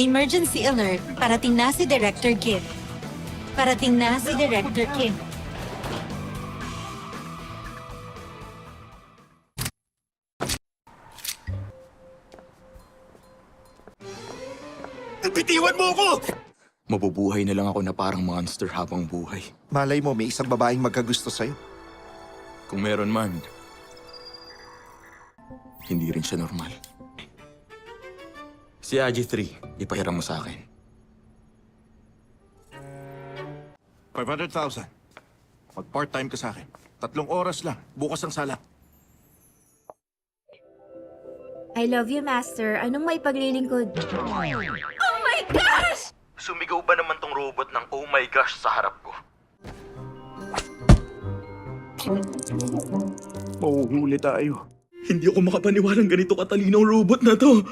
Emergency alert. Parating na si Director Kim. Parating na si Director Kim. Bitiwan mo ako! Mabubuhay na lang ako na parang monster habang buhay. Malay mo, may isang babaeng magkagusto sa'yo. Kung meron man, hindi rin siya normal. Si Aji 3, ipahiram mo sa akin. 500,000. Mag-part-time ka sa akin. 3 oras lang. Bukas ang sala. I love you, Master. Anong may paglilingkod? Oh my gosh! Sumigaw ba naman tong robot ng oh my gosh sa harap ko? Mahuhuli tayo. Hindi ako makapaniwalang ganito katalino ang robot na to.